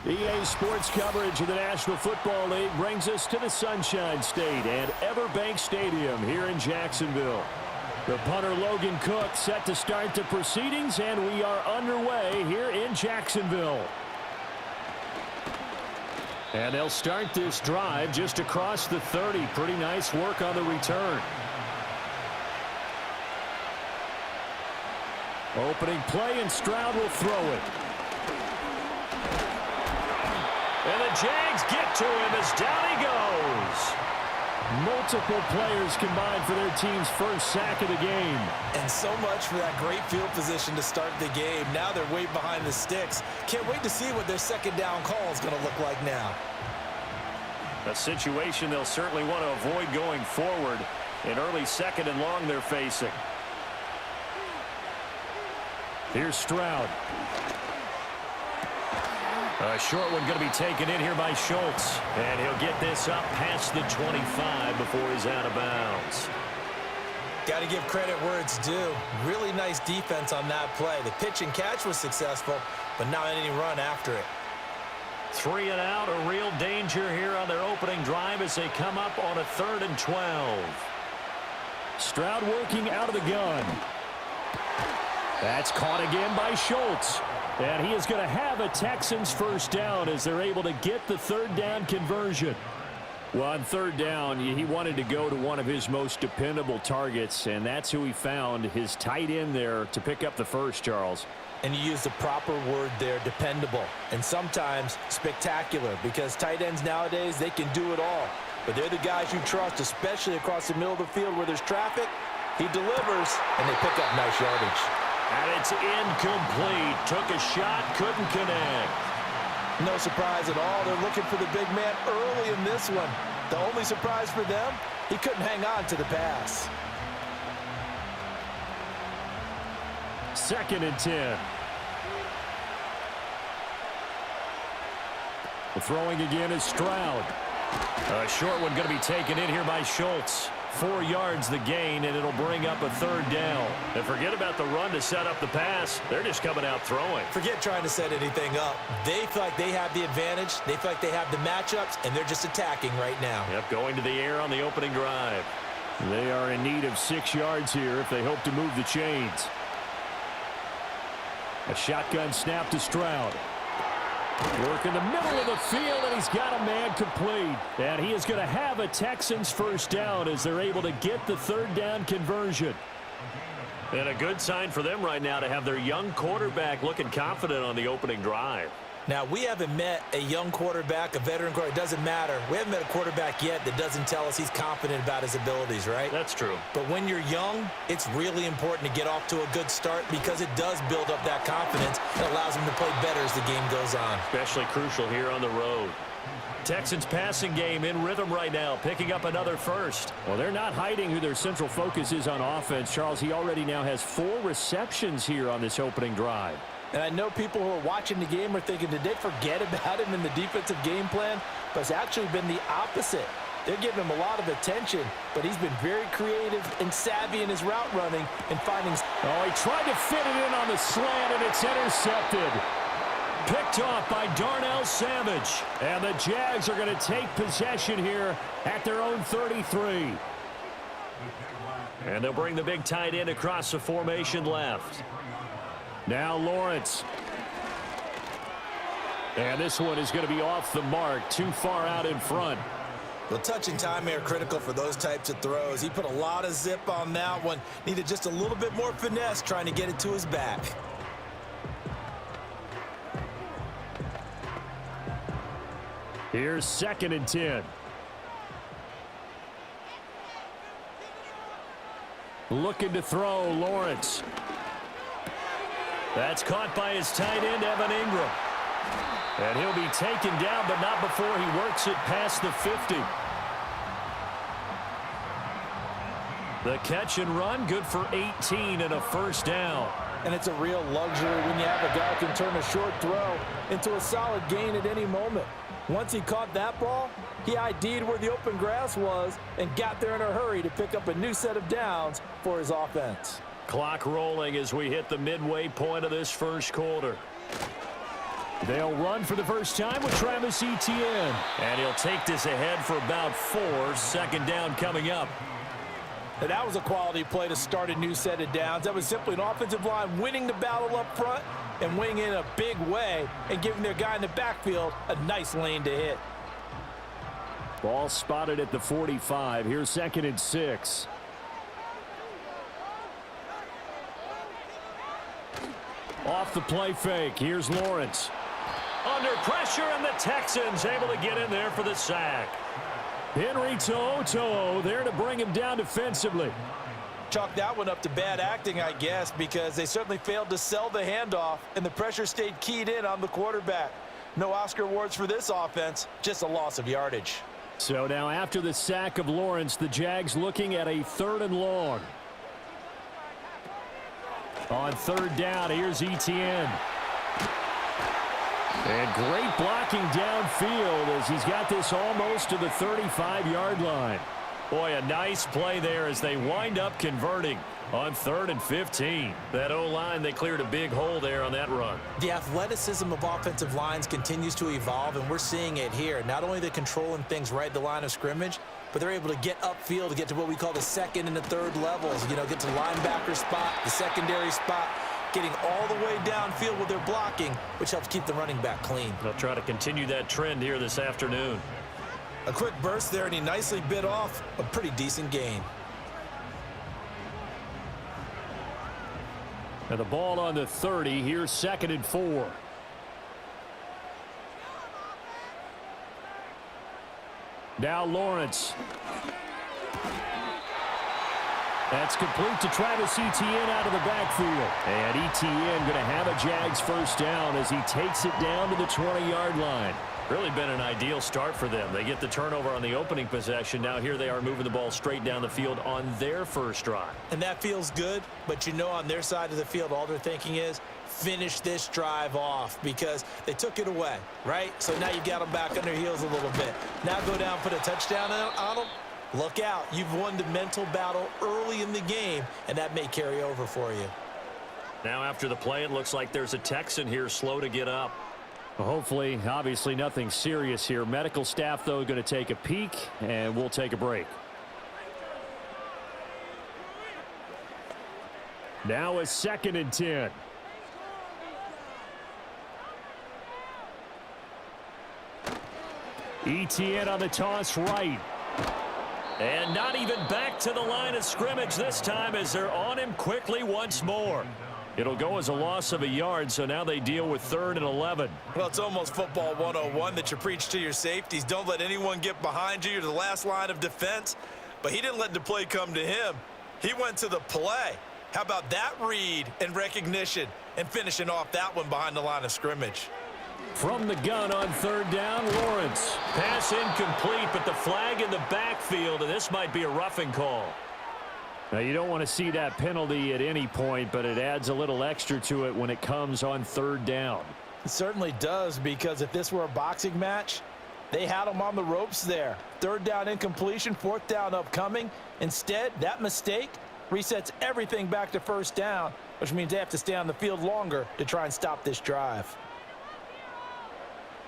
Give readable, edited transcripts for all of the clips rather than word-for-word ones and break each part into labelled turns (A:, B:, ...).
A: EA Sports coverage of the National Football League brings us to the Sunshine State and EverBank Stadium here in Jacksonville. The punter Logan Cook set to start the proceedings, and we are underway here in Jacksonville. And they'll start this drive just across the 30. Pretty nice work on the return. Opening play, and Stroud will throw it. And the Jags get to him as down he goes. Multiple players combined for their team's first sack of the game.
B: And so much for that great field position to start the game. Now they're way behind the sticks. Can't wait to see what their second down call is going to look like now.
A: A situation they'll certainly want to avoid going forward. An early second and long they're facing. Here's Stroud. A short one going to be taken in here by Schultz. And he'll get this up past the 25 before he's out of bounds.
B: Got to give credit where it's due. Really nice defense on that play. The pitch and catch was successful, but not any run after it.
A: 3 and out, a real danger here on their opening drive as they come up on a 3rd and 12. Stroud working out of the gun. That's caught again by Schultz. And he is going to have a Texans first down as they're able to get the 3rd down conversion. Well, on 3rd down, he wanted to go to one of his most dependable targets, and that's who he found, his tight end there, to pick up the first, Charles.
B: And you use the proper word there, dependable, and sometimes spectacular, because tight ends nowadays, they can do it all. But they're the guys you trust, especially across the middle of the field where there's traffic. He delivers, and they pick up nice yardage.
A: And it's incomplete. Took a shot, couldn't connect.
B: No surprise at all. They're looking for the big man early in this one. The only surprise for them, he couldn't hang on to the pass.
A: 2nd and 10. The throwing again is Stroud. A short one going to be taken in here by Schultz. 4 yards the gain, and it'll bring up a 3rd down. And forget about the run to set up the pass. They're just coming out throwing.
B: Forget trying to set anything up. They feel like they have the advantage. They feel like they have the matchups, and they're just attacking right now.
A: Yep, going to the air on the opening drive. They are in need of 6 yards here if they hope to move the chains. A shotgun snap to Stroud. Work in the middle of the field, and he's got a man complete. And he is going to have a Texans first down as they're able to get the 3rd down conversion. And a good sign for them right now to have their young quarterback looking confident on the opening drive.
B: Now, we haven't met a young quarterback, a veteran quarterback. It doesn't matter. We haven't met a quarterback yet that doesn't tell us he's confident about his abilities, right?
A: That's true.
B: But when you're young, it's really important to get off to a good start because it does build up that confidence and allows him to play better as the game goes on.
A: Especially crucial here on the road. Texans passing game in rhythm right now, picking up another first. Well, they're not hiding who their central focus is on offense. Charles, he already now has 4 receptions here on this opening drive.
B: And I know people who are watching the game are thinking, did they forget about him in the defensive game plan? But it's actually been the opposite. They're giving him a lot of attention, but he's been very creative and savvy in his route running and finding...
A: Oh, he tried to fit it in on the slant, and it's intercepted. Picked off by Darnell Savage. And the Jags are going to take possession here at their own 33. And they'll bring the big tight end across the formation left. Now Lawrence. And this one is going to be off the mark, too far out in front.
B: Well, touch and timing are critical for those types of throws. He put a lot of zip on that one. Needed just a little bit more finesse trying to get it to his back.
A: Here's 2nd and 10. Looking to throw, Lawrence. That's caught by his tight end, Evan Ingram. And he'll be taken down, but not before he works it past the 50. The catch and run, good for 18 and a first down.
B: And it's a real luxury when you have a guy who can turn a short throw into a solid gain at any moment. Once he caught that ball, he ID'd where the open grass was and got there in a hurry to pick up a new set of downs for his offense.
A: Clock rolling as we hit the midway point of this first quarter. They'll run for the first time with Travis Etienne.
C: And he'll take this ahead for about 4. 2nd down coming up.
B: And that was a quality play to start a new set of downs. That was simply an offensive line winning the battle up front and winning in a big way and giving their guy in the backfield a nice lane to hit.
A: Ball spotted at the 45. Here's 2nd and 6. Off the play fake. Here's Lawrence.
C: Under pressure, and the Texans able to get in there for the sack.
A: Henry To'o there to bring him down defensively.
B: Chalk that one up to bad acting, I guess, because they certainly failed to sell the handoff, and the pressure stayed keyed in on the quarterback. No Oscar awards for this offense, just a loss of yardage.
A: So now after the sack of Lawrence, the Jags looking at a 3rd and long. On 3rd down, here's Etienne. And great blocking downfield as he's got this almost to the 35-yard line.
C: Boy, a nice play there as they wind up converting on 3rd and 15. That O-line, they cleared a big hole there on that run.
B: The athleticism of offensive lines continues to evolve, and we're seeing it here. Not only they're controlling things right at the line of scrimmage, but they're able to get upfield to get to what we call the 2nd and the 3rd levels. You know, get to linebacker spot, the secondary spot, getting all the way downfield with their blocking, which helps keep the running back clean.
C: They'll try to continue that trend here this afternoon.
B: A quick burst there, and he nicely bit off a pretty decent gain.
A: And the ball on the 30. Here's 2nd and 4. Now Lawrence. That's complete to Travis Etienne out of the backfield. And Etienne going to have a Jags 1st down as he takes it down to the 20-yard line.
C: Really been an ideal start for them. They get the turnover on the opening possession. Now here they are moving the ball straight down the field on their 1st drive.
B: And that feels good, but you know on their side of the field all they're thinking is finish this drive off because they took it away, right? So now you got them back on their heels a little bit. Now go down, put a touchdown on them. Look out. You've won the mental battle early in the game, and that may carry over for you.
C: Now after the play, it looks like there's a Texan here slow to get up.
A: Well, hopefully, obviously nothing serious here. Medical staff, though, going to take a peek, and we'll take a break. Now a 2nd and 10. Etienne on the toss right.
C: And not even back to the line of scrimmage this time as they're on him quickly once more. It'll go as a loss of a yard, so now they deal with 3rd and 11.
B: Well, it's almost football 101 that you preach to your safeties. Don't let anyone get behind you. You're the last line of defense. But he didn't let the play come to him. He went to the play. How about that read and recognition and finishing off that one behind the line of scrimmage?
A: From the gun on 3rd down, Lawrence.
C: Pass incomplete, but the flag in the backfield, and this might be a roughing call.
A: Now, you don't want to see that penalty at any point, but it adds a little extra to it when it comes on 3rd down.
B: It certainly does, because if this were a boxing match, they had him on the ropes there. 3rd down incompletion, 4th down upcoming. Instead, that mistake resets everything back to 1st down, which means they have to stay on the field longer to try and stop this drive.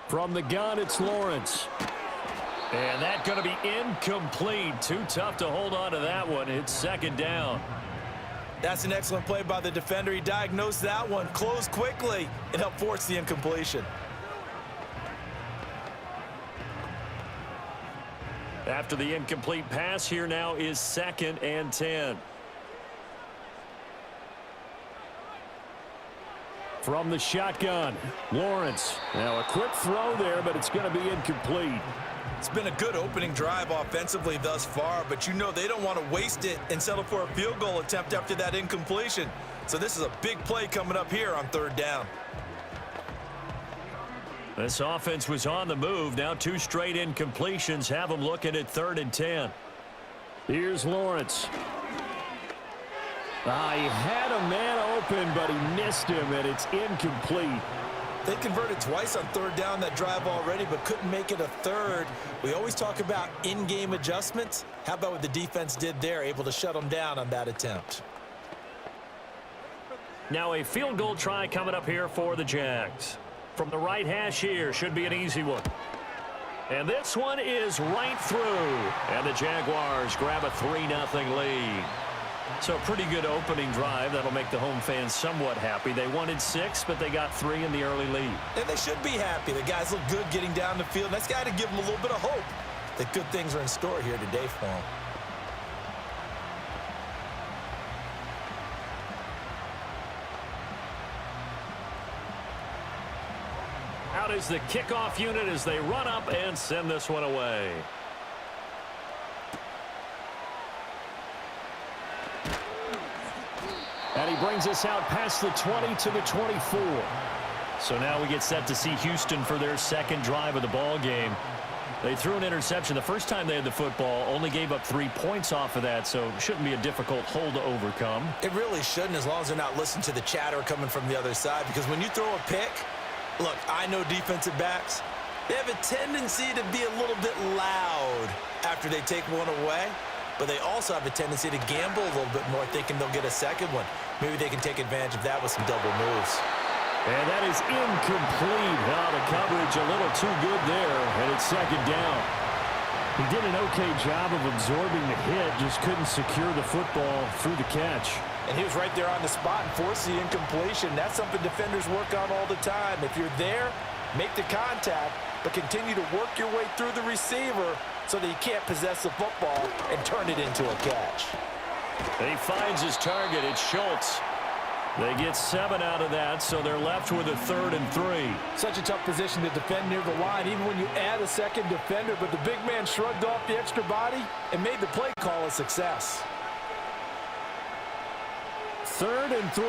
A: From the gun, it's Lawrence.
C: And that's going to be incomplete. Too tough to hold on to that one. It's 2nd down.
B: That's an excellent play by the defender. He diagnosed that one, closed quickly, and helped force the incompletion.
C: After the incomplete pass, here now is 2nd and 10.
A: From the shotgun, Lawrence. Now a quick throw there, but it's going to be incomplete.
B: It's been a good opening drive offensively thus far, but you know they don't want to waste it and settle for a field goal attempt after that incompletion. So this is a big play coming up here on 3rd down.
C: This offense was on the move. Now 2 straight incompletions have them looking at 3rd and 10.
A: Here's Lawrence. He had a man open, but he missed him, and it's incomplete.
B: They converted twice on 3rd down that drive already, but couldn't make it a 3rd. We always talk about in-game adjustments. How about what the defense did there, able to shut them down on that attempt?
C: Now a field goal try coming up here for the Jags. From the right hash here, should be an easy one. And this one is right through. And the Jaguars grab a 3-0 lead. So a pretty good opening drive. That'll make the home fans somewhat happy. They wanted 6, but they got 3 in the early lead.
B: And they should be happy. The guys look good getting down the field. That's got to give them a little bit of hope that good things are in store here today for them.
C: Out is the kickoff unit as they run up and send this one away.
A: And he brings us out past the 20 to the 24.
C: So now we get set to see Houston for their second drive of the ball game. They threw an interception the first time they had the football, only gave up 3 points off of that, so it shouldn't be a difficult hole to overcome.
B: It really shouldn't, as long as they're not listening to the chatter coming from the other side, because when you throw a pick, look, I know defensive backs, they have a tendency to be a little bit loud after they take one away, but they also have a tendency to gamble a little bit more, thinking they'll get a second one. Maybe they can take advantage of that with some double moves.
A: And that is incomplete. Now the coverage a little too good there, and it's second down. He did an okay job of absorbing the hit, just couldn't secure the football through the catch.
B: And he was right there on the spot and forced the incompletion. That's something defenders work on all the time. If you're there, make the contact, but continue to work your way through the receiver so that he can't possess the football and turn it into a catch.
C: And he finds his target. It's Schultz. They get 7 out of that, so they're left with a 3rd and 3.
B: Such a tough position to defend near the line, even when you add a second defender, but the big man shrugged off the extra body and made the play call a success.
A: 3rd and 3.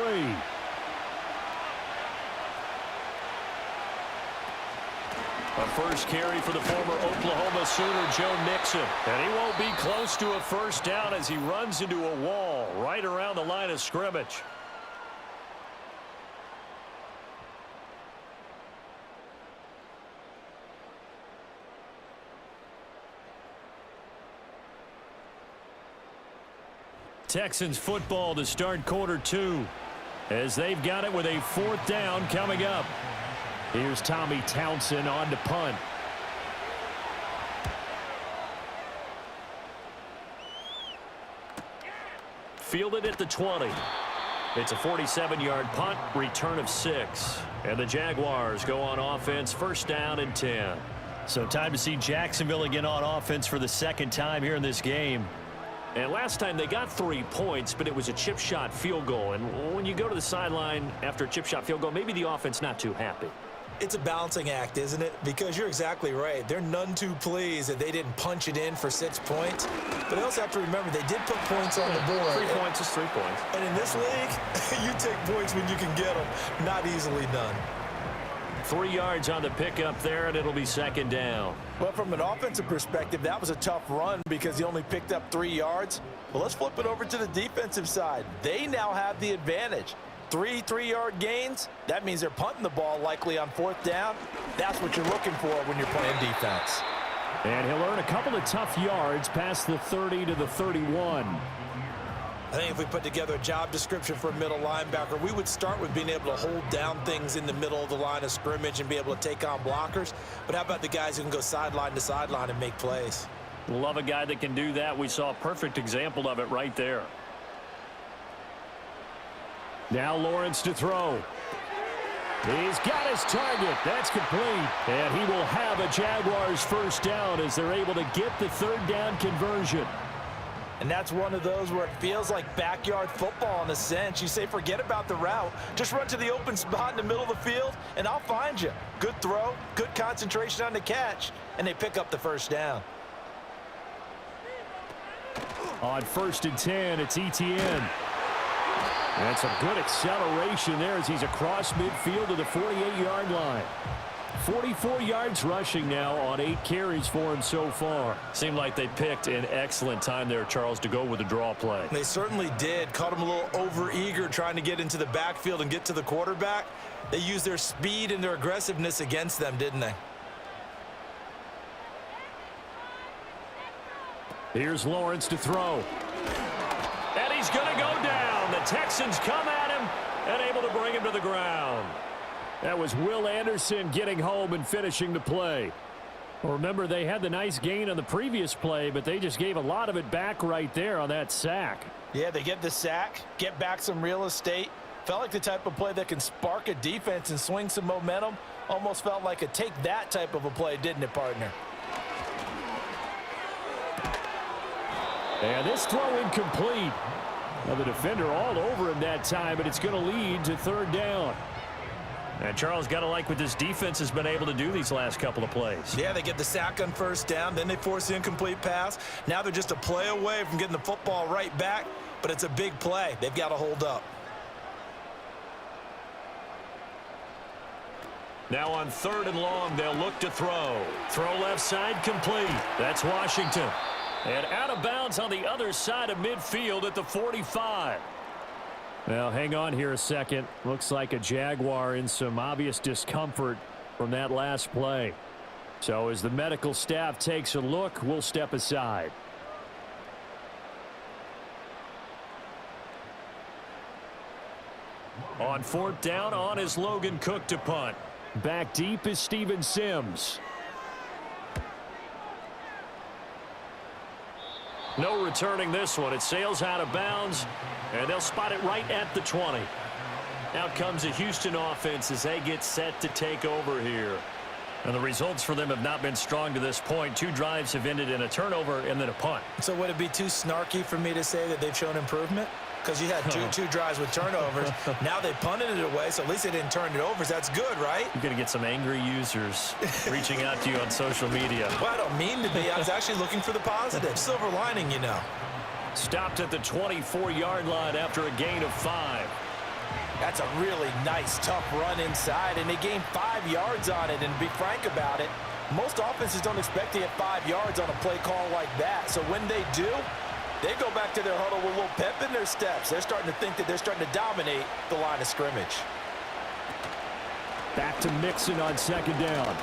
C: A first carry for the former Oklahoma Sooner, Joe Mixon. And he won't be close to a first down as he runs into a wall right around the line of scrimmage. Texans football to start quarter 2 as they've got it with a 4th down coming up.
A: Here's Tommy Townsend on to punt.
C: Fielded at the 20. It's a 47-yard punt, return of 6. And the Jaguars go on offense, first down and 10. So time to see Jacksonville again on offense for the second time here in this game. And last time they got 3 points, but it was a chip shot field goal. And when you go to the sideline after a chip shot field goal, maybe the offense not too happy.
B: It's a balancing act, isn't it? Because you're exactly right. They're none too pleased that they didn't punch it in for 6 points. But they also have to remember they did put points on the board.
C: 3 points is 3 points.
B: And in this league, you take points when you can get them. Not easily done.
C: 3 yards on the pickup there, and it'll be second down.
B: Well, from an offensive perspective, that was a tough run because he only picked up 3 yards. Well, let's flip it over to the defensive side. They now have the advantage. 3 3-yard gains. That means they're punting the ball likely on 4th down. That's what you're looking for when you're playing defense.
A: And he'll earn a couple of tough yards past the 30 to the 31.
B: I think if we put together a job description for a middle linebacker, we would start with being able to hold down things in the middle of the line of scrimmage and be able to take on blockers. But how about the guys who can go sideline to sideline and make plays?
C: Love a guy that can do that. We saw a perfect example of it right there.
A: Now Lawrence to throw. He's got his target. That's complete. And he will have a Jaguars first down as they're able to get the 3rd down conversion.
B: And that's one of those where it feels like backyard football in a sense. You say, forget about the route. Just run to the open spot in the middle of the field, and I'll find you. Good throw, good concentration on the catch, and they pick up the first down.
A: On 1st and 10, it's Etienne. And some good acceleration there as he's across midfield to the 48-yard line. 44 yards rushing now on 8 carries for him so far.
C: Seemed like they picked an excellent time there, Charles, to go with the draw play.
B: They certainly did. Caught him a little over-eager trying to get into the backfield and get to the quarterback. They used their speed and their aggressiveness against them, didn't they?
A: Here's Lawrence to throw.
C: And he's going to go down. The Texans come at him and able to bring him to the ground.
A: That was Will Anderson getting home and finishing the play. Well, remember, they had the nice gain on the previous play, but they just gave a lot of it back right there on that sack.
B: Yeah, they get the sack, get back some real estate. Felt like the type of play that can spark a defense and swing some momentum. Almost felt like a take that type of a play, didn't it, partner?
A: And this throw incomplete. Now the defender all over him that time, but it's going to lead to third down.
C: And Charles, got to like what this defense has been able to do these last couple of plays.
B: Yeah, they get the sack on first down, then they force the incomplete pass. Now they're just a play away from getting the football right back, but it's a big play. They've got to hold up.
C: Now on 3rd and long, they'll look to throw. Throw left side complete. That's Washington. And out of bounds on the other side of midfield at the 45.
A: Well, hang on here a second. Looks like a Jaguar in some obvious discomfort from that last play. So as the medical staff takes a look, we'll step aside.
C: On 4th down, on is Logan Cook to punt.
A: Back deep is Steven Sims.
C: No returning this one. It sails out of bounds, and they'll spot it right at the 20. Out comes the Houston offense as they get set to take over here. And the results for them have not been strong to this point. 2 drives have ended in a turnover and then a punt.
B: So would it be too snarky for me to say that they've shown improvement? Because you had two drives with turnovers. Now they punted it away, so at least they didn't turn it over. So that's good, right?
C: You're going to get some angry users reaching out to you on social media.
B: Well, I don't mean to be. I was actually looking for the positive. Silver lining, you know.
C: Stopped at the 24-yard line after a gain of 5.
B: That's a really nice, tough run inside, and they gained 5 yards on it. And to be frank about it, most offenses don't expect to get 5 yards on a play call like that. So when they do, they go back to their huddle with a little pep in their steps. They're starting to think that they're starting to dominate the line of scrimmage.
A: Back to Mixon on 2nd down.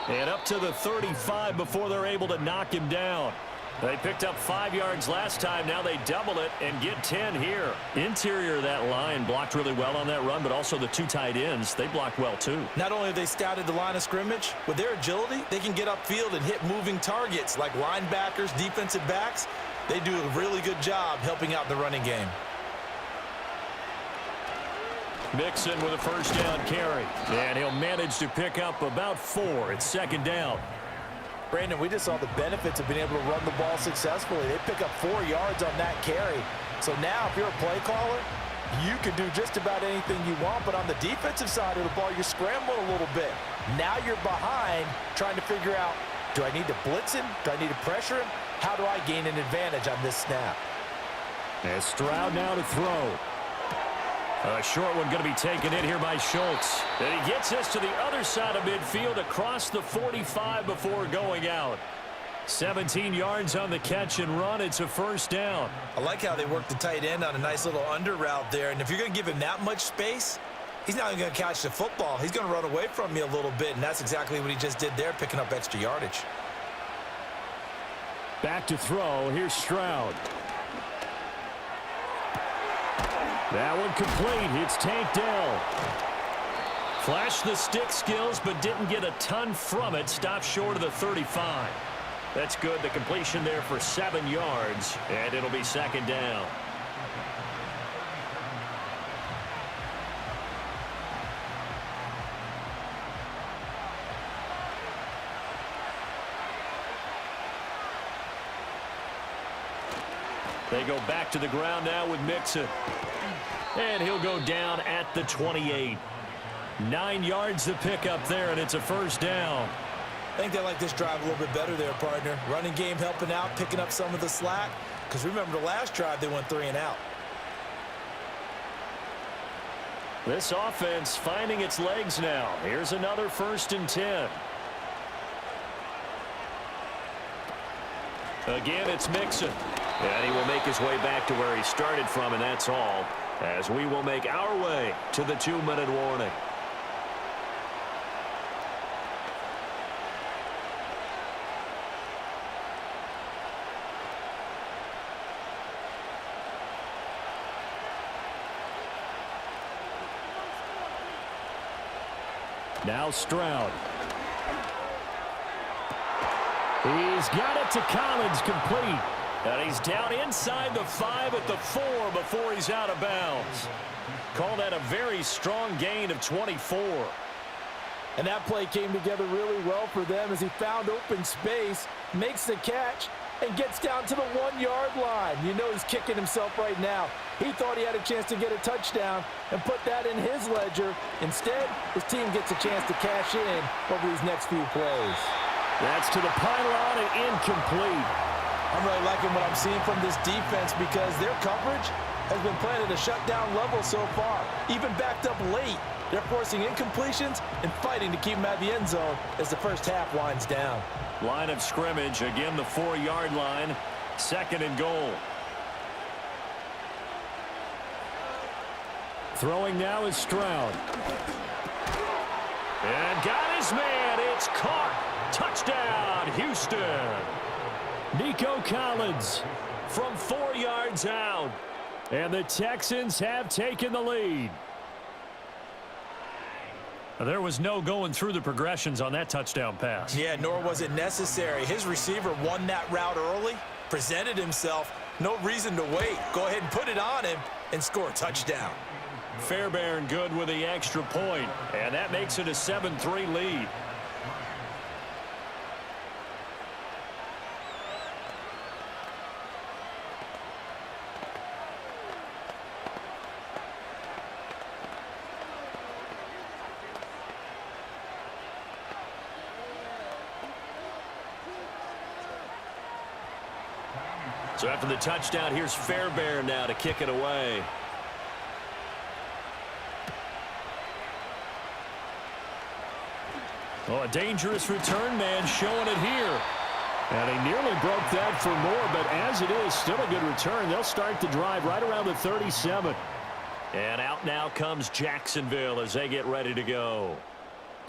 C: And up to the 35 before they're able to knock him down. They picked up 5 yards last time. Now they double it and get 10 here. Interior of that line blocked really well on that run, but also the 2 tight ends, they blocked well too.
B: Not only have they scouted the line of scrimmage, with their agility, they can get upfield and hit moving targets like linebackers, defensive backs. They do a really good job helping out the running game.
C: Mixon with a first down carry. And he'll manage to pick up about 4. It's 2nd down.
B: Brandon, we just saw the benefits of being able to run the ball successfully. They pick up 4 yards on that carry. So now if you're a play caller, you can do just about anything you want. But on the defensive side of the ball, you're scrambling a little bit. Now you're behind trying to figure out, do I need to blitz him? Do I need to pressure him? How do I gain an advantage on this snap?
A: And Stroud now to throw.
C: A short one going to be taken in here by Schultz. And he gets this to the other side of midfield across the 45 before going out. 17 yards on the catch and run. It's a first down.
B: I like how they work the tight end on a nice little under route there. And if you're going to give him that much space, he's not even going to catch the football. He's going to run away from you a little bit, and that's exactly what he just did there, picking up extra yardage.
A: Back to throw. Here's Stroud. That one complete. It's Tank Dell.
C: Flashed the stick skills, but didn't get a ton from it. Stopped short of the 35. That's good. The completion there for 7 yards, and it'll be 2nd down. They go back to the ground now with Mixon. And he'll go down at the 28. 9 yards to pick up there, and it's a first down.
B: I think they like this drive a little bit better there, partner. Running game helping out, picking up some of the slack. Because remember the last drive, they went 3 and out.
C: This offense finding its legs now. Here's another 1st and 10. Again, it's Mixon. And he will make his way back to where he started from, and that's all, as we will make our way to the 2-minute warning.
A: Now Stroud. He's got it to Collins, complete. And he's down inside the 5 at the 4 before he's out of bounds. Call that a very strong gain of 24.
B: And that play came together really well for them as he found open space, makes the catch, and gets down to the 1-yard line. You know he's kicking himself right now. He thought he had a chance to get a touchdown and put that in his ledger. Instead, his team gets a chance to cash in over these next few plays.
A: That's to the pylon and incomplete.
B: I'm really liking what I'm seeing from this defense because their coverage has been playing at a shutdown level so far. Even backed up late, they're forcing incompletions and fighting to keep them at the end zone as the first half winds down.
A: Line of scrimmage, again the 4-yard line, 2nd and goal. Throwing now is Stroud. And got his man. It's caught. Touchdown, Houston. Nico Collins from 4 yards out. And the Texans have taken the lead. There was no going through the progressions on that touchdown pass.
B: Yeah, nor was it necessary. His receiver won that route early, presented himself. No reason to wait. Go ahead and put it on him and score a touchdown.
A: Fairbairn good with the extra point, and that makes it a 7-3 lead. So after the touchdown, here's Fairbairn now to kick it away. Oh, a dangerous return man showing it here. And he nearly broke that for more, but as it is, still a good return. They'll start the drive right around the 37. And out now comes Jacksonville as they get ready to go.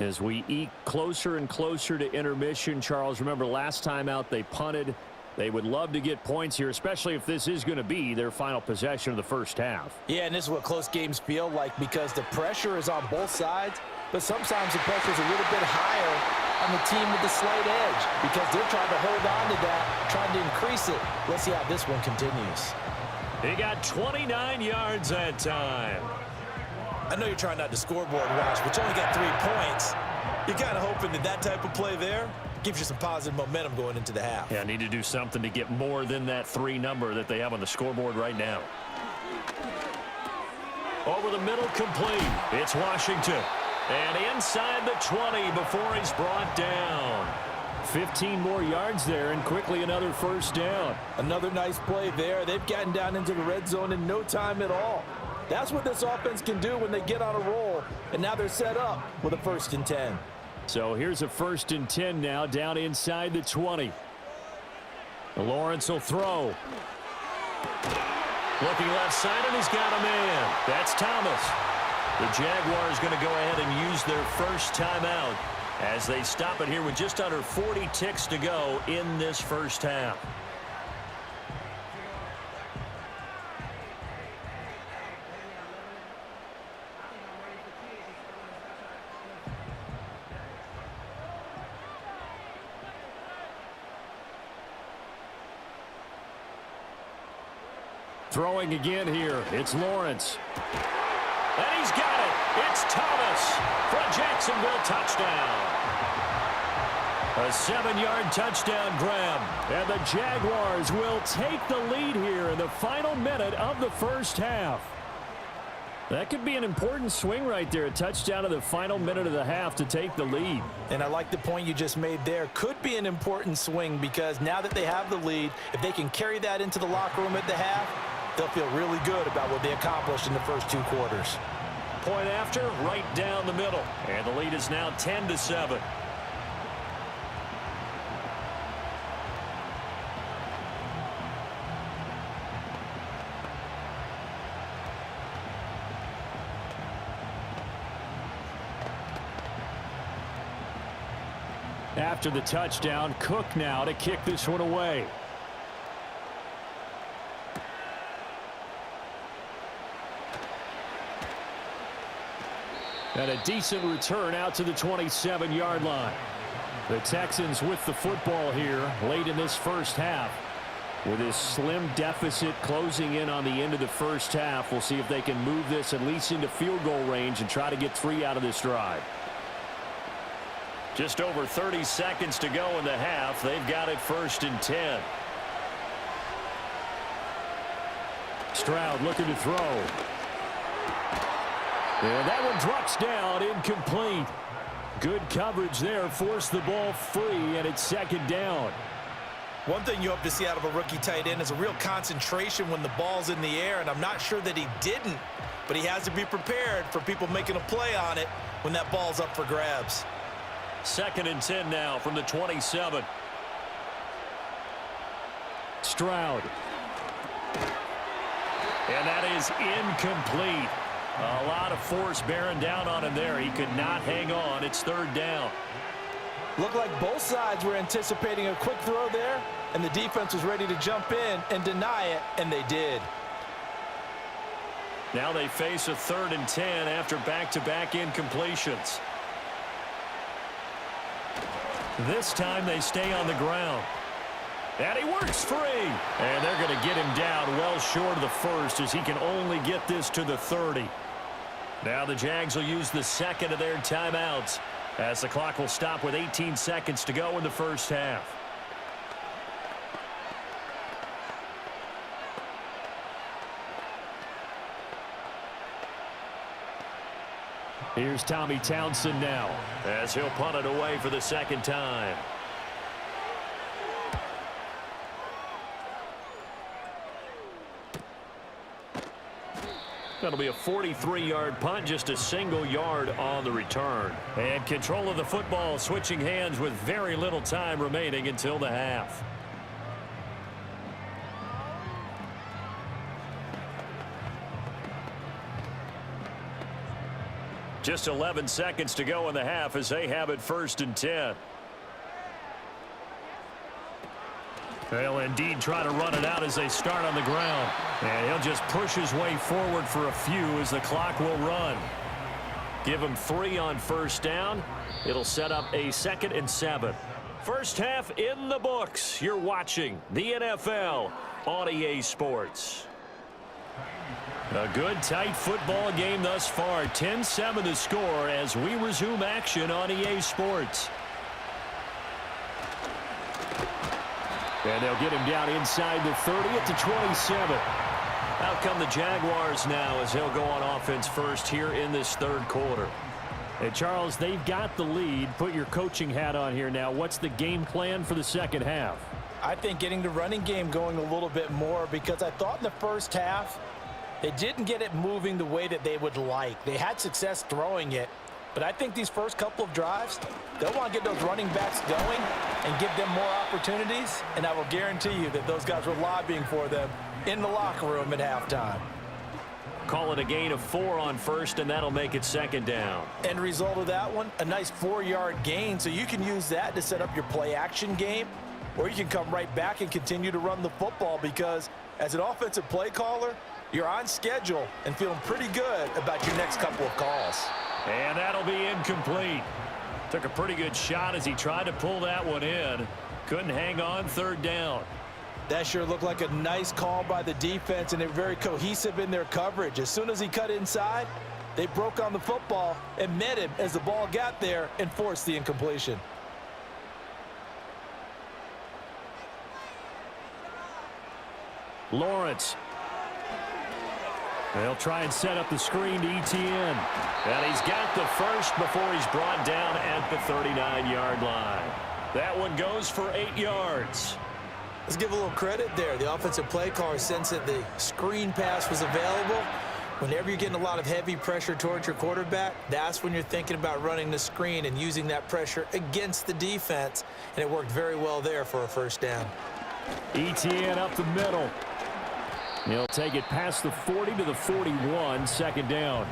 A: As we eke closer and closer to intermission, Charles, remember last time out they punted. They would love to get points here, especially if this is going to be their final possession of the first half.
B: Yeah, and this is what close games feel like because the pressure is on both sides, but sometimes the pressure is a little bit higher on the team with the slight edge because they're trying to hold on to that, trying to increase it. Let's see how this one continues.
A: He got 29 yards that time.
B: I know you're trying not to scoreboard watch, but you only got 3 points. You're kind of hoping that type of play there gives you some positive momentum going into the half.
A: Yeah, need to do something to get more than that 3 number that they have on the scoreboard right now. Over the middle, complete. It's Washington. And inside the 20 before he's brought down. 15 more yards there and quickly another first down.
B: Another nice play there. They've gotten down into the red zone in no time at all. That's what this offense can do when they get on a roll. And now they're set up with a 1st and 10.
A: So here's a 1st and 10 now down inside the 20. Lawrence will throw. Looking left side, and he's got a man. That's Thomas. The Jaguars going to go ahead and use their first timeout as they stop it here with just under 40 ticks to go in this first half. Throwing again here. It's Lawrence. And he's got it. It's Thomas for a Jacksonville touchdown. A 7-yard touchdown grab. And the Jaguars will take the lead here in the final minute of the first half. That could be an important swing right there. A touchdown in the final minute of the half to take the lead.
B: And I like the point you just made there. Could be an important swing because now that they have the lead, if they can carry that into the locker room at the half, they'll feel really good about what they accomplished in the first 2 quarters.
A: Point after, right down the middle. And the lead is now 10-7. After the touchdown, Cook now to kick this one away. And a decent return out to the 27-yard line. The Texans with the football here late in this first half. With this slim deficit closing in on the end of the first half, we'll see if they can move this at least into field goal range and try to get 3 out of this drive.
C: Just over 30 seconds to go in the half. They've got it 1st and 10.
A: Stroud looking to throw. And that one drops down, incomplete. Good coverage there, forced the ball free, and it's 2nd down.
B: One thing you hope to see out of a rookie tight end is a real concentration when the ball's in the air, and I'm not sure that he didn't, but he has to be prepared for people making a play on it when that ball's up for grabs.
C: 2nd and 10 now from the 27.
A: Stroud.
C: And that is incomplete. A lot of force bearing down on him there. He could not hang on. It's 3rd down.
B: Looked like both sides were anticipating a quick throw there, and the defense was ready to jump in and deny it, and they did.
C: Now they face a 3rd and 10 after back-to-back incompletions. This time they stay on the ground. And he works free. And they're going to get him down well short of the 1st as he can only get this to the 30. Now the Jags will use the 2nd of their timeouts as the clock will stop with 18 seconds to go in the first half.
A: Here's Tommy Townsend now
C: as he'll punt it away for the 2nd time. That'll be a 43-yard punt, just a single yard on the return. And control of the football switching hands with very little time remaining until the half. Just 11 seconds to go in the half as they have it 1st and 10. They'll indeed try to run it out as they start on the ground. And he'll just push his way forward for a few as the clock will run. Give him 3 on 1st down. It'll set up a 2nd and 7. First half in the books. You're watching the NFL on EA Sports. A good, tight football game thus far. 10-7 the score as we resume action on EA Sports. And they'll get him down inside the 30 at the 27. Out come the Jaguars now as they'll go on offense first here in this 3rd quarter.
A: Hey, Charles, they've got the lead. Put your coaching hat on here now. What's the game plan for the 2nd half?
B: I think getting the running game going a little bit more, because I thought in the first half they didn't get it moving the way that they would like. They had success throwing it, but I think these first couple of drives, they'll want to get those running backs going and give them more opportunities, and I will guarantee you that those guys were lobbying for them in the locker room at halftime.
C: Call it a gain of 4 on 1st, and that'll make it 2nd down.
B: End result of that one, a nice 4-yard gain, so you can use that to set up your play-action game, or you can come right back and continue to run the football, because as an offensive play caller, you're on schedule and feeling pretty good about your next couple of calls.
C: And that'll be incomplete. Took a pretty good shot as he tried to pull that one in. Couldn't hang on 3rd down.
B: That sure looked like a nice call by the defense, and they're very cohesive in their coverage. As soon as he cut inside, they broke on the football and met him as the ball got there and forced the incompletion.
A: Lawrence. They'll try and set up the screen to Etienne.
C: And he's got the 1st before he's brought down at the 39-yard line. That one goes for 8 yards.
B: Let's give a little credit there. The offensive play caller sensed that the screen pass was available. Whenever you're getting a lot of heavy pressure towards your quarterback, that's when you're thinking about running the screen and using that pressure against the defense. And it worked very well there for a 1st down.
A: Etienne up the middle. He'll take it past the 40 to the 41, 2nd down.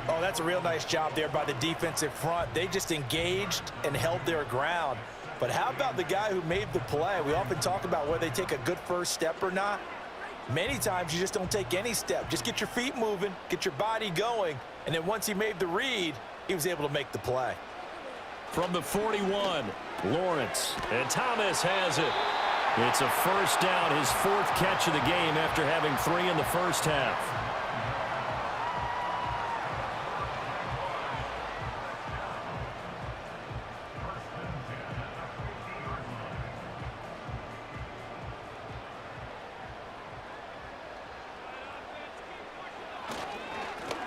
B: Oh, that's a real nice job there by the defensive front. They just engaged and held their ground. But how about the guy who made the play? We often talk about whether they take a good first step or not. Many times you just don't take any step. Just get your feet moving, get your body going, And then once he made the read, he was able to make the play.
A: From the 41, Lawrence. And Thomas has it. It's a first down, his fourth catch of the game after having 3 in the first half.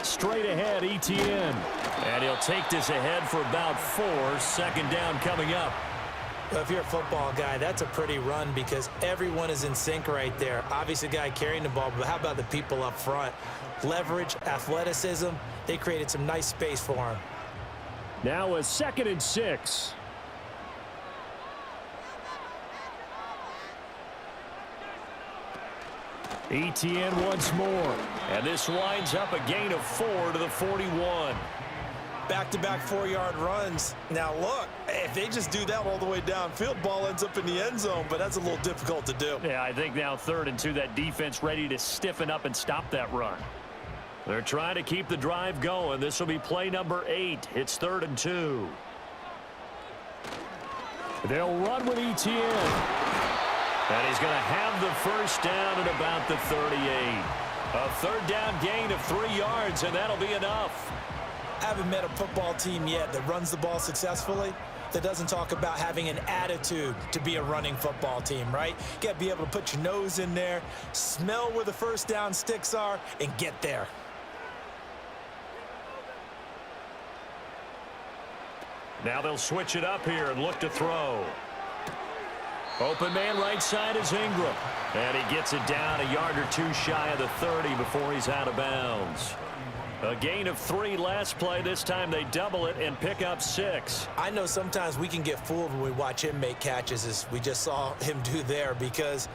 A: Straight ahead, Etienne. And he'll take this ahead for about 4. Second down coming up.
D: Well, if you're a football guy, that's a pretty run because everyone is in sync right there. Obviously, the guy carrying the ball, but how about the people up front? Leverage, athleticism, they created some nice space for him.
A: Now a 2nd and 6. Etienne once more. And this winds up a gain of 4 to the 41.
B: Back-to-back 4-yard runs. Now, look, if they just do that all the way downfield, ball ends up in the end zone, but that's a little difficult to do.
A: Yeah, I think now 3rd and 2, that defense ready to stiffen up and stop that run. They're trying to keep the drive going. This will be play number 8. It's 3rd and 2. They'll run with Etienne. And he's going to have the first down at about the 38. A 3rd down gain of 3 yards, and that'll be enough.
D: I haven't met a football team yet that runs the ball successfully that doesn't talk about having an attitude to be a running football team, right? You got to be able to put your nose in there, smell where the first down sticks are, and get there.
A: Now they'll switch it up here and look to throw. Open man right side is Ingram. And he gets it down a yard or 2 shy of the 30 before he's out of bounds. A gain of 3 last play. This time they double it and pick up 6.
D: I know sometimes we can get fooled when we watch him make catches, as we just saw him do there, because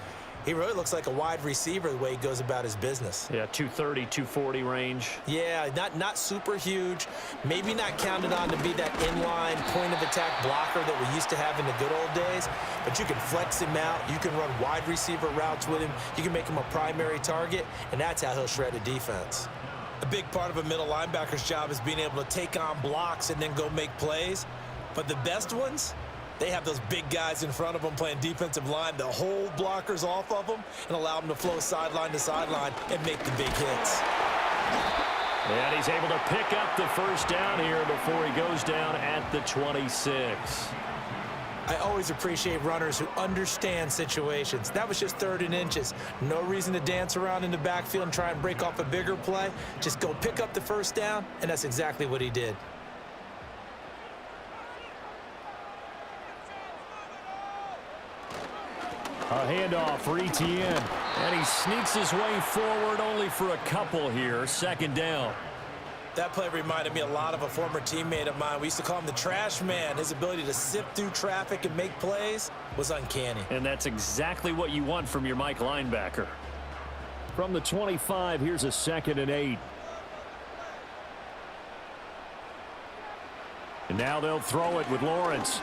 D: he really looks like a wide receiver the way he goes about his business.
A: Yeah, 230, 240 range.
D: Yeah, not super huge. Maybe not counted on to be that inline point-of-attack blocker that we used to have in the good old days, but you can flex him out. You can run wide receiver routes with him. You can make him a primary target, and that's how he'll shred a defense.
B: A big part of a middle linebacker's job is being able to take on blocks and then go make plays. But the best ones, they have those big guys in front of them playing defensive line to hold blockers off of them and allow them to flow sideline to sideline and make the big hits.
A: And he's able to pick up the first down here before he goes down at the 26.
D: I always appreciate runners who understand situations. That was just 3rd and inches. No reason to dance around in the backfield and try and break off a bigger play. Just go pick up the first down, and that's exactly what he did.
A: A handoff for Etienne. And he sneaks his way forward only for a couple here. 2nd down.
D: That play reminded me a lot of a former teammate of mine. We used to call him the trash man. His ability to sift through traffic and make plays was uncanny.
A: And that's exactly what you want from your Mike linebacker. From the 25, here's a 2nd and 8. And now they'll throw it with Lawrence.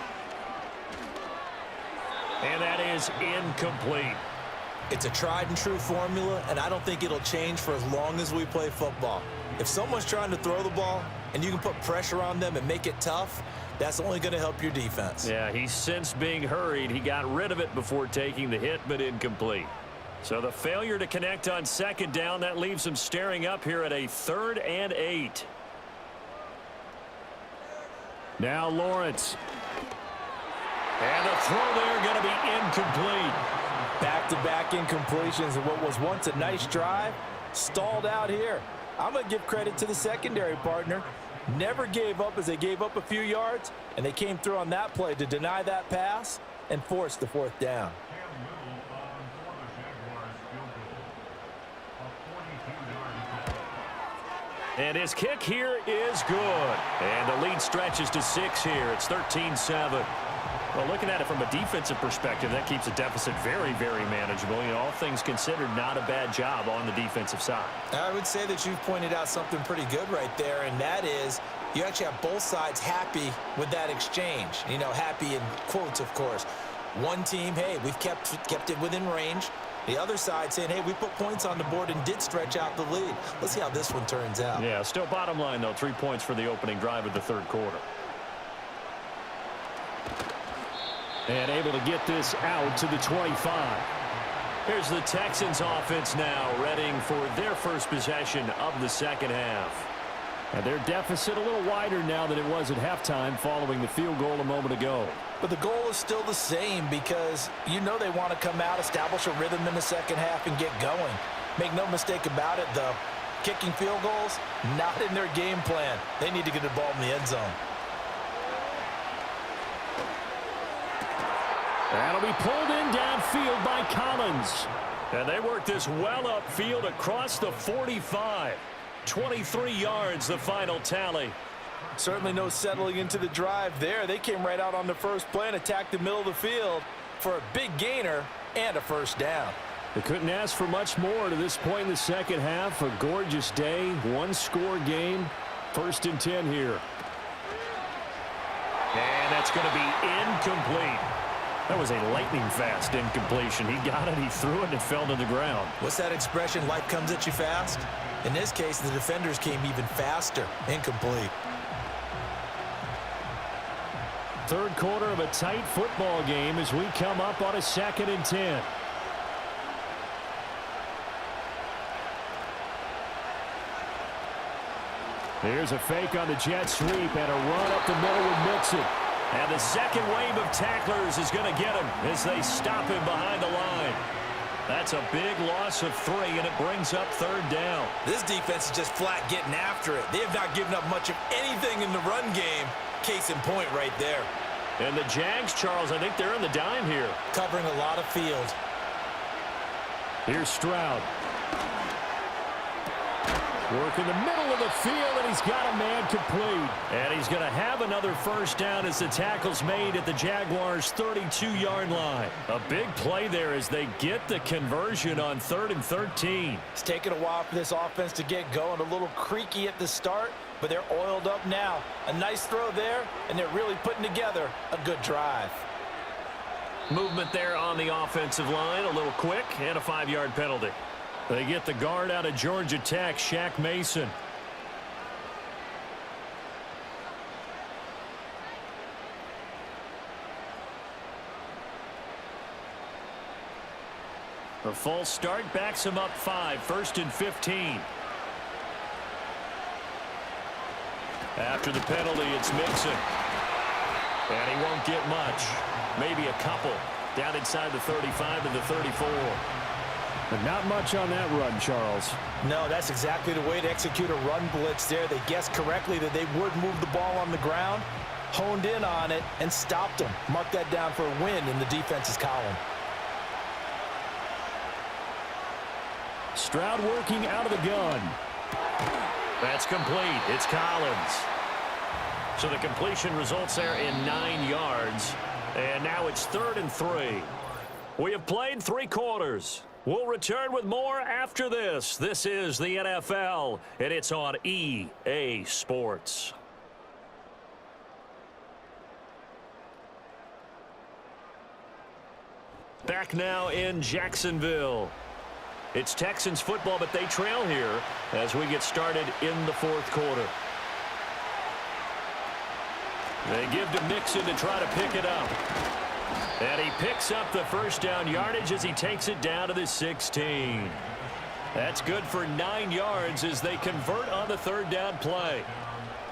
A: And that is incomplete.
D: It's a tried and true formula, and I don't think it'll change for as long as we play football. If someone's trying to throw the ball and you can put pressure on them and make it tough, that's only going to help your defense.
A: Yeah, he sensed being hurried. He got rid of it before taking the hit, but incomplete. So the failure to connect on 2nd down, that leaves him staring up here at a 3rd and 8. Now Lawrence. And the throw there going to be incomplete.
B: Back-to-back incompletions of what was once a nice drive, stalled out here. I'm going to give credit to the secondary partner. Never gave up as they gave up a few yards, and they came through on that play to deny that pass and force the 4th down.
A: And his kick here is good. And the lead stretches to 6 here. It's 13-7. Well, looking at it from a defensive perspective, that keeps the deficit very, very manageable. You know, all things considered, not a bad job on the defensive side.
D: I would say that you've pointed out something pretty good right there, and that is you actually have both sides happy with that exchange. You know, happy in quotes, of course. One team, hey, we've kept it within range. The other side saying, hey, we put points on the board and did stretch out the lead. Let's see how this one turns out.
C: Yeah, still bottom line, though, 3 points for the opening drive of the third quarter.
A: And able to get this out to the 25.
C: Here's the Texans offense now, readying for their first possession of the second half.
A: And their deficit a little wider now than it was at halftime following the field goal a moment ago.
B: But the goal is still the same because you know they want to come out, establish a rhythm in the second half, and get going. Make no mistake about it, though. Kicking field goals, not in their game plan. They need to get the ball in the end zone.
A: That'll be pulled in downfield by Collins.
C: And they work this well upfield across the 45. 23 yards, the final tally.
B: Certainly no settling into the drive there. They came right out on the first play and attacked the middle of the field for a big gainer and a first down.
A: They couldn't ask for much more to this point in the second half. A gorgeous day, one-score game. 1st and 10 here.
C: And that's going to be incomplete.
A: That was a lightning-fast incompletion. He got it, he threw it, and it fell to the ground.
D: What's that expression, life comes at you fast? In this case, the defenders came even faster. Incomplete.
A: Third quarter of a tight football game as we come up on a 2nd and 10. Here's a fake on the jet sweep and a run up the middle with Mixon.
C: And the second wave of tacklers is going to get him as they stop him behind the line. That's a big loss of 3, and it brings up 3rd down.
D: This defense is just flat getting after it. They have not given up much of anything in the run game. Case in point right there.
C: And the Jags, Charles, I think they're in the dime here.
D: Covering a lot of field.
A: Here's Stroud. Work in the middle of the field, and he's got a man complete.
C: And he's going to have another first down as the tackle's made at the Jaguars' 32-yard line. A big play there as they get the conversion on 3rd and 13.
B: It's taken a while for this offense to get going. A little creaky at the start, but they're oiled up now. A nice throw there, and they're really putting together a good drive.
C: Movement there on the offensive line, a little quick, and a 5-yard penalty.
A: They get the guard out of Georgia Tech, Shaq Mason.
C: A false start backs him up 5, 1st and 15. After the penalty, it's Mixon. And he won't get much. Maybe a couple. Down inside the 35 to the 34.
A: But not much on that run, Charles.
B: No, that's exactly the way to execute a run blitz there. They guessed correctly that they would move the ball on the ground, honed in on it, and stopped them. Mark that down for a win in the defense's column.
A: Stroud working out of the gun.
C: That's complete. It's Collins. So the completion results there in 9 yards. And now it's 3rd and 3. We have played 3 quarters. We'll return with more after this. This is the NFL, and it's on EA Sports. Back now in Jacksonville. It's Texans football, but they trail here as we get started in the 4th quarter. They give to Mixon to try to pick it up. And he picks up the first down yardage as he takes it down to the 16. That's good for 9 yards as they convert on the 3rd down play.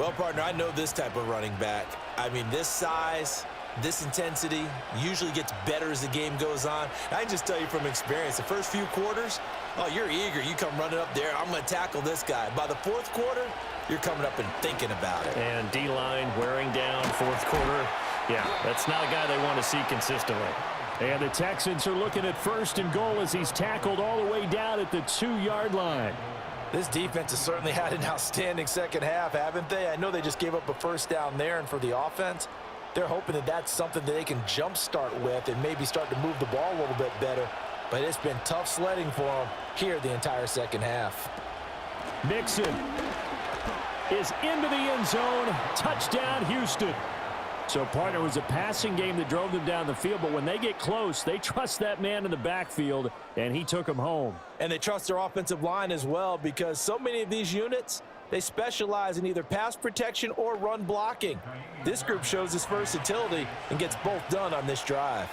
D: Well, partner, I know this type of running back. I mean, this size, this intensity usually gets better as the game goes on. I can just tell you from experience, the first few quarters, oh, you're eager. You come running up there, I'm going to tackle this guy. By the 4th quarter, you're coming up and thinking about it.
C: And D-line wearing down 4th quarter. Yeah, that's not a guy they want to see consistently.
A: And the Texans are looking at 1st and goal as he's tackled all the way down at the 2-yard line.
B: This defense has certainly had an outstanding second half, haven't they? I know they just gave up a first down there, and for the offense, they're hoping that that's something that they can jumpstart with and maybe start to move the ball a little bit better. But it's been tough sledding for them here the entire second half.
A: Mixon is into the end zone. Touchdown, Houston. So, partner, it was a passing game that drove them down the field, but when they get close, they trust that man in the backfield, and he took them home.
B: And they trust their offensive line as well, because so many of these units, they specialize in either pass protection or run blocking. This group shows its versatility and gets both done on this drive.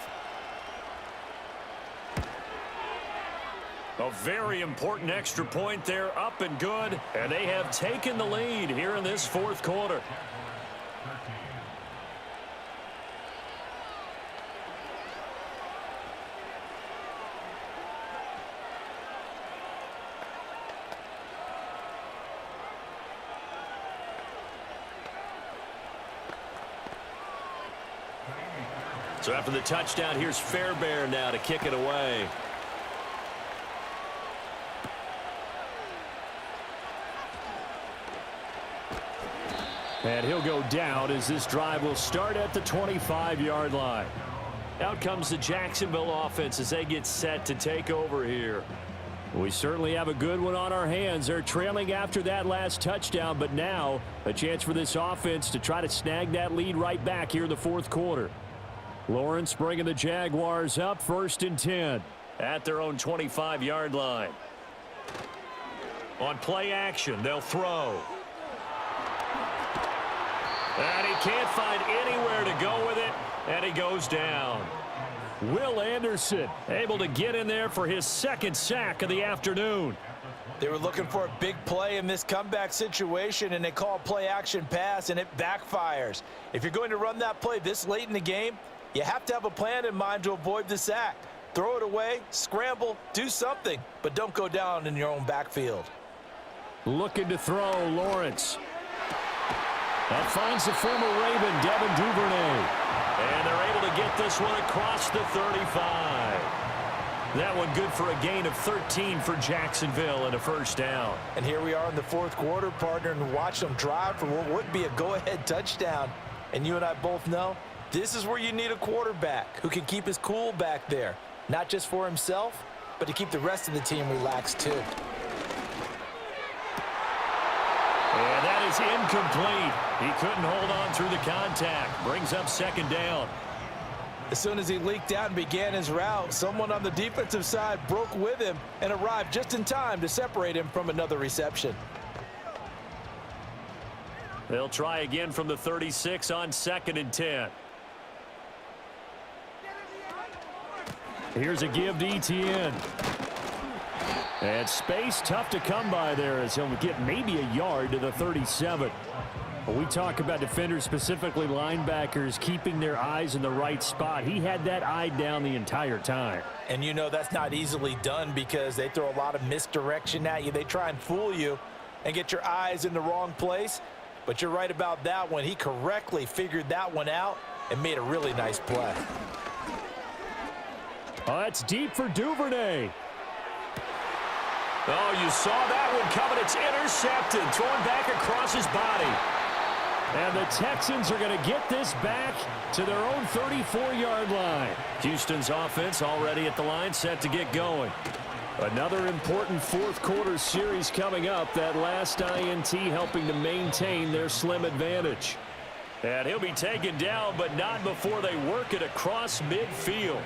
C: A very important extra point there, up and good, and they have taken the lead here in this fourth quarter. So after the touchdown, here's Fairbairn now to kick it away.
A: And he'll go down as this drive will start at the 25-yard line.
C: Out comes the Jacksonville offense as they get set to take over here.
A: We certainly have a good one on our hands. They're trailing after that last touchdown, but now a chance for this offense to try to snag that lead right back here in the fourth quarter. Lawrence bringing the Jaguars up, 1st and 10.
C: At their own 25-yard line. On play action, they'll throw. And he can't find anywhere to go with it, and he goes down.
A: Will Anderson able to get in there for his second sack of the afternoon.
B: They were looking for a big play in this comeback situation, and they call play action pass, and it backfires. If you're going to run that play this late in the game, you have to have a plan in mind to avoid the sack. Throw it away, scramble, do something, but don't go down in your own backfield.
A: Looking to throw, Lawrence. That finds the former Raven, Devin Duvernay.
C: And they're able to get this one across the 35. That one good for a gain of 13 for Jacksonville and a first down.
B: And here we are in the fourth quarter, partner, and watch them drive for what would be a go-ahead touchdown. And you and I both know this is where you need a quarterback who can keep his cool back there, not just for himself, but to keep the rest of the team relaxed too.
C: And that is incomplete. He couldn't hold on through the contact. Brings up second down.
B: As soon as he leaked out and began his route, someone on the defensive side broke with him and arrived just in time to separate him from another reception.
C: They'll try again from the 36 on 2nd and 10.
A: Here's a give to Etienne. And space tough to come by there as he'll get maybe a yard to the 37. When we talk about defenders, specifically linebackers, keeping their eyes in the right spot, he had that eye down the entire time.
B: And you know that's not easily done because they throw a lot of misdirection at you. They try and fool you and get your eyes in the wrong place. But you're right about that one. He correctly figured that one out and made a really nice play.
A: Oh, that's deep for Duvernay.
C: Oh, you saw that one coming. It's intercepted, thrown back across his body.
A: And the Texans are going to get this back to their own 34-yard line.
C: Houston's offense already at the line, set to get going.
A: Another important fourth quarter series coming up. That last INT helping to maintain their slim advantage.
C: And he'll be taken down, but not before they work it across midfield.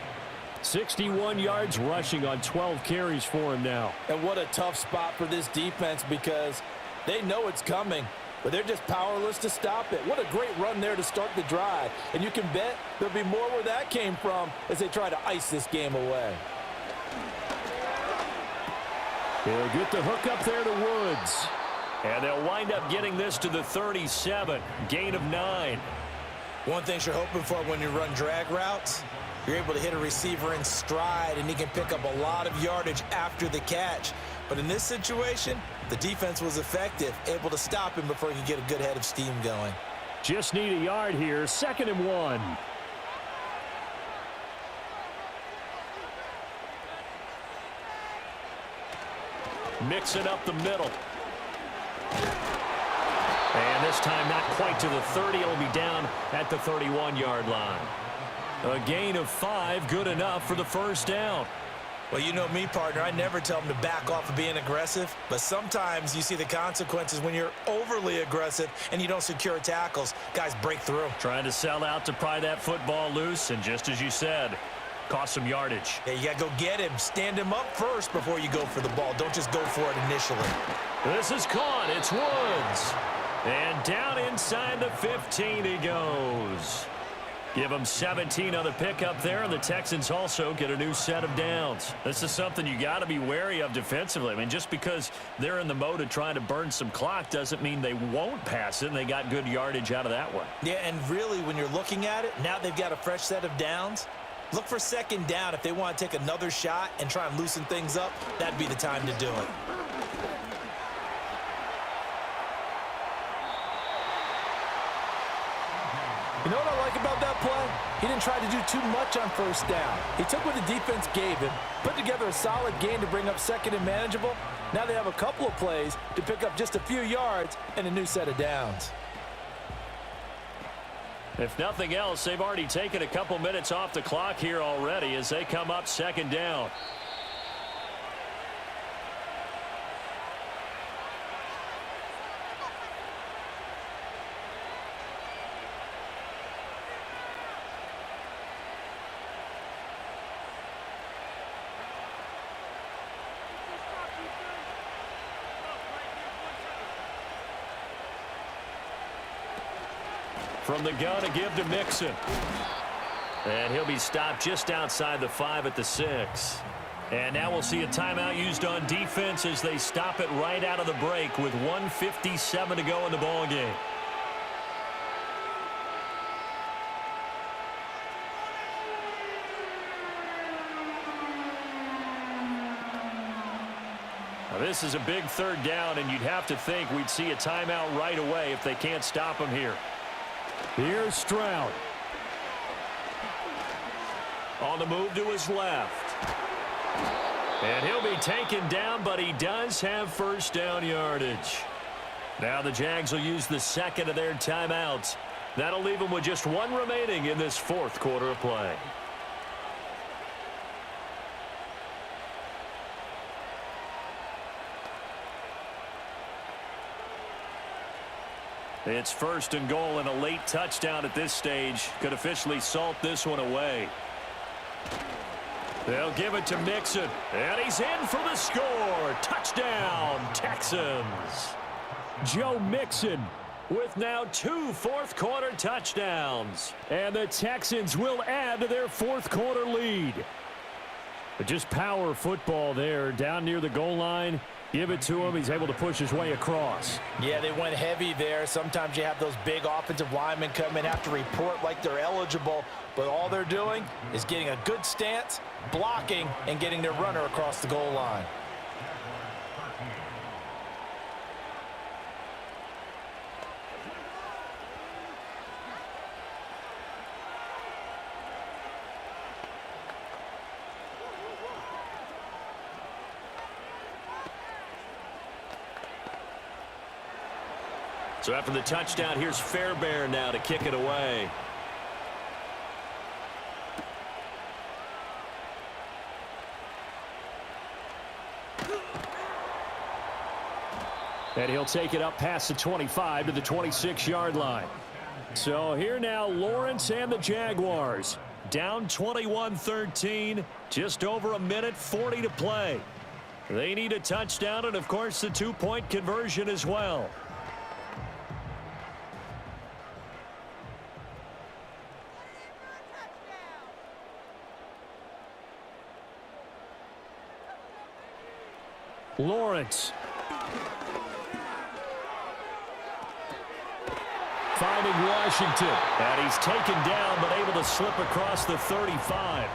A: 61 yards rushing on 12 carries for him now.
B: And what a tough spot for this defense because they know it's coming, but they're just powerless to stop it. What a great run there to start the drive. And you can bet there'll be more where that came from as they try to ice this game away.
A: They'll get the hook up there to Woods.
C: And they'll wind up getting this to the 37. Gain of 9.
D: One thing you're hoping for when you run drag routes, you're able to hit a receiver in stride, and he can pick up a lot of yardage after the catch. But in this situation, the defense was effective, able to stop him before he could get a good head of steam going.
A: Just need a yard here. 2nd and 1.
C: Mixing up the middle. And this time not quite to the 30. It'll be down at the 31-yard line. A gain of 5, good enough for the first down.
D: Well, you know me, partner. I never tell them to back off of being aggressive, but sometimes you see the consequences when you're overly aggressive and you don't secure tackles. Guys break through.
C: Trying to sell out to pry that football loose, and just as you said, cost some yardage.
D: Yeah, you got to go get him. Stand him up first before you go for the ball. Don't just go for it initially.
C: This is caught. It's Woods. And down inside the 15 he goes. Give them 17 on the pickup there, and the Texans also get a new set of downs. This is something you got to be wary of defensively. I mean, just because they're in the mode of trying to burn some clock doesn't mean they won't pass it, and they got good yardage out of that one.
D: Yeah, and really, when you're looking at it, now they've got a fresh set of downs. Look for second down. If they want to take another shot and try and loosen things up, that'd be the time to do it.
B: You know what I like about that play? He didn't try to do too much on first down. He took what the defense gave him, put together a solid gain to bring up second and manageable. Now they have a couple of plays to pick up just a few yards and a new set of downs.
C: If nothing else, they've already taken a couple minutes off the clock here already as they come up second down. From the gun, a give to Mixon. And he'll be stopped just outside the 5 at the 6. And now we'll see a timeout used on defense as they stop it right out of the break with 1:57 to go in the ballgame. Now this is a big third down, and you'd have to think we'd see a timeout right away if they can't stop him here.
A: Here's Stroud.
C: On the move to his left. And he'll be taken down, but he does have first down yardage. Now the Jags will use the second of their timeouts. That'll leave them with just one remaining in this fourth quarter of play. It's first and goal, and a late touchdown at this stage could officially salt this one away. They'll give it to Mixon, and he's in for the score. Touchdown, Texans.
A: Joe Mixon with now 2 fourth-quarter touchdowns. And the Texans will add to their fourth-quarter lead. But just power football there down near the goal line. Give it to him. He's able to push his way across.
B: Yeah, they went heavy there. Sometimes you have those big offensive linemen come in, have to report like they're eligible, but all they're doing is getting a good stance, blocking, and getting their runner across the goal line.
C: So after the touchdown, here's Fairbairn now to kick it away.
A: And he'll take it up past the 25 to the 26-yard line. So here now, Lawrence and the Jaguars. Down 21-13, just over a minute 40 to play. They need a touchdown and, of course, the two-point conversion as well. Lawrence. Finding Washington. And he's taken down, but able to slip across the 35.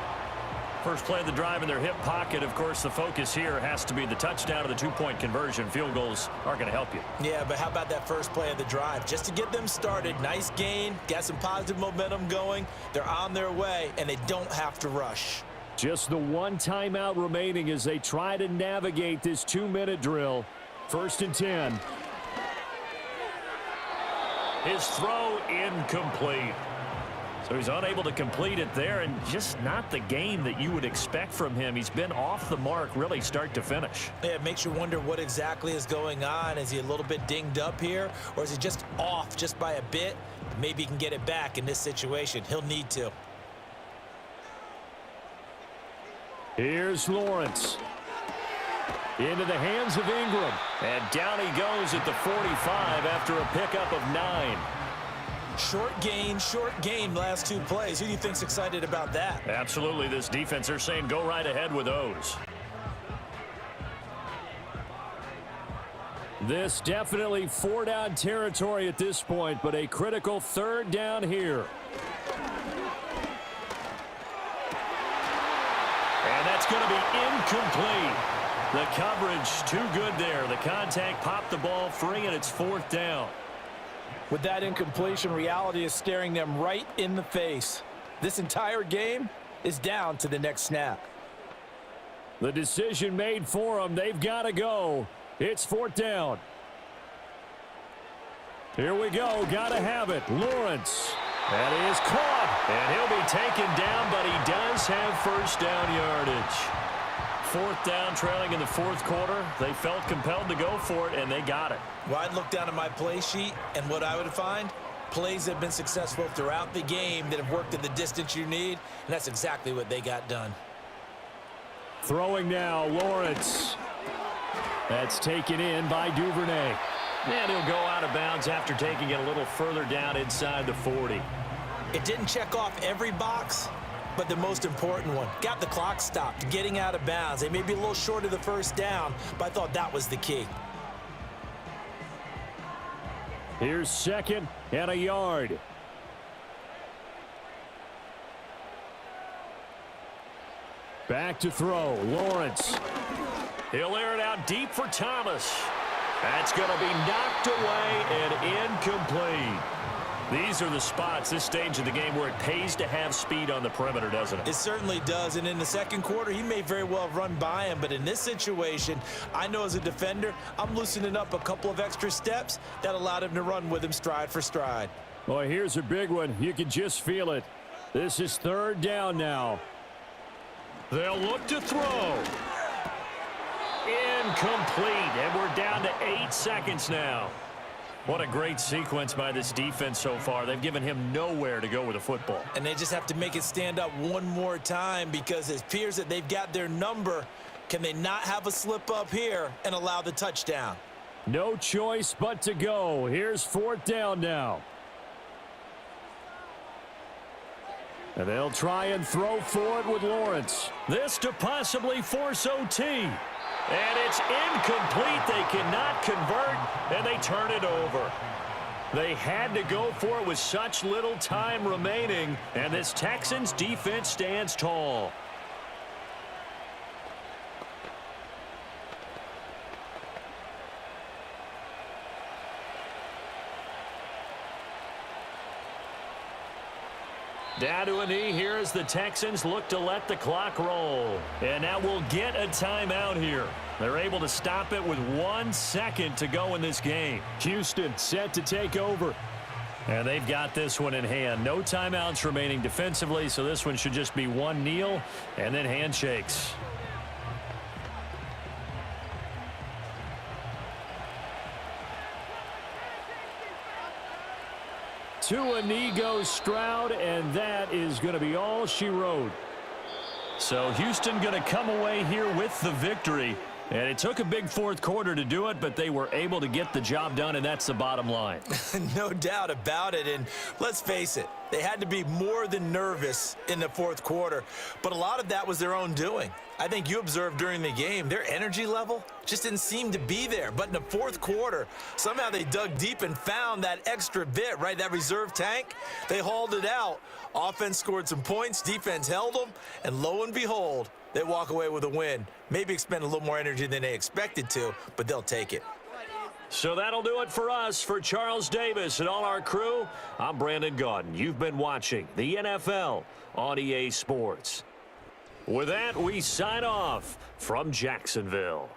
A: First play of the drive in their hip pocket. Of course, the focus here has to be the touchdown or the two-point conversion. Field goals aren't going to help you.
D: Yeah, but how about that first play of the drive? Just to get them started, nice gain, got some positive momentum going. They're on their way, and they don't have to rush.
A: Just the one timeout remaining as they try to navigate this 2-minute drill. 1st and 10.
C: His throw incomplete. So he's unable to complete it there, and just not the game that you would expect from him. He's been off the mark really start to finish.
D: Yeah, it makes you wonder what exactly is going on. Is he a little bit dinged up here, or is he just off just by a bit? Maybe he can get it back in this situation. He'll need to.
A: Here's Lawrence. Into the hands of Ingram.
C: And down he goes at the 45 after a pickup of 9.
D: Short gain last 2 plays. Who do you think's excited about that?
C: Absolutely, this defense, they're saying go right ahead with those.
A: This definitely 4-down territory at this point, but a critical 3rd down here.
C: And that's going to be incomplete. The coverage too good there. The contact popped the ball free, and it's 4th down.
B: With that incompletion, reality is staring them right in the face. This entire game is down to the next snap.
A: The decision made for them. They've got to go. It's 4th down. Here we go. Got to have it. Lawrence. That is caught.
C: And he'll be taken down, but he does have 1st down yardage. 4th down, trailing in the 4th quarter. They felt compelled to go for it, and they got it.
D: Well, I'd look down at my play sheet, and what I would find, plays that have been successful throughout the game that have worked in the distance you need, and that's exactly what they got done.
A: Throwing now, Lawrence. That's taken in by Duvernay.
C: And he'll go out of bounds after taking it a little further down inside the 40.
D: It didn't check off every box, but the most important one. Got the clock stopped, getting out of bounds. They may be a little short of the 1st down, but I thought that was the key.
A: Here's 2nd and a yard. Back to throw. Lawrence.
C: He'll air it out deep for Thomas. That's going to be knocked away and incomplete. These are the spots, this stage of the game, where it pays to have speed on the perimeter, doesn't it?
D: It certainly does, and in the 2nd quarter, he may very well run by him, but in this situation, I know as a defender, I'm loosening up a couple of extra steps that allowed him to run with him stride for stride.
A: Boy, here's a big one. You can just feel it. This is 3rd down now.
C: They'll look to throw. Incomplete, and we're down to 8 seconds now. What a great sequence by this defense so far. They've given him nowhere to go with the football.
D: And they just have to make it stand up one more time, because it appears that they've got their number. Can they not have a slip up here and allow the touchdown?
A: No choice but to go. Here's 4th down now. And they'll try and throw for it with Lawrence.
C: This to possibly force OT. And it's incomplete. They cannot convert, and they turn it over. They had to go for it with such little time remaining, and this Texans defense stands tall. Down to a knee here as the Texans look to let the clock roll. And now we'll get a timeout here. They're able to stop it with 1 second to go in this game.
A: Houston set to take over.
C: And they've got this one in hand. No timeouts remaining defensively, so this one should just be one kneel and then handshakes.
A: To a knee goes Stroud, and that is going to be all she wrote.
C: So Houston going to come away here with the victory. And it took a big 4th quarter to do it, but they were able to get the job done, and that's the bottom line.
D: No doubt about it. And let's face it, they had to be more than nervous in the 4th quarter. But a lot of that was their own doing. I think you observed during the game, their energy level just didn't seem to be there. But in the 4th quarter, somehow they dug deep and found that extra bit, right? That reserve tank. They hauled it out. Offense scored some points. Defense held them. And lo and behold, they walk away with a win. Maybe expend a little more energy than they expected to, but they'll take it.
C: So that'll do it for us. For Charles Davis and all our crew, I'm Brandon Gaudin. You've been watching the NFL on EA Sports. With that, we sign off from Jacksonville.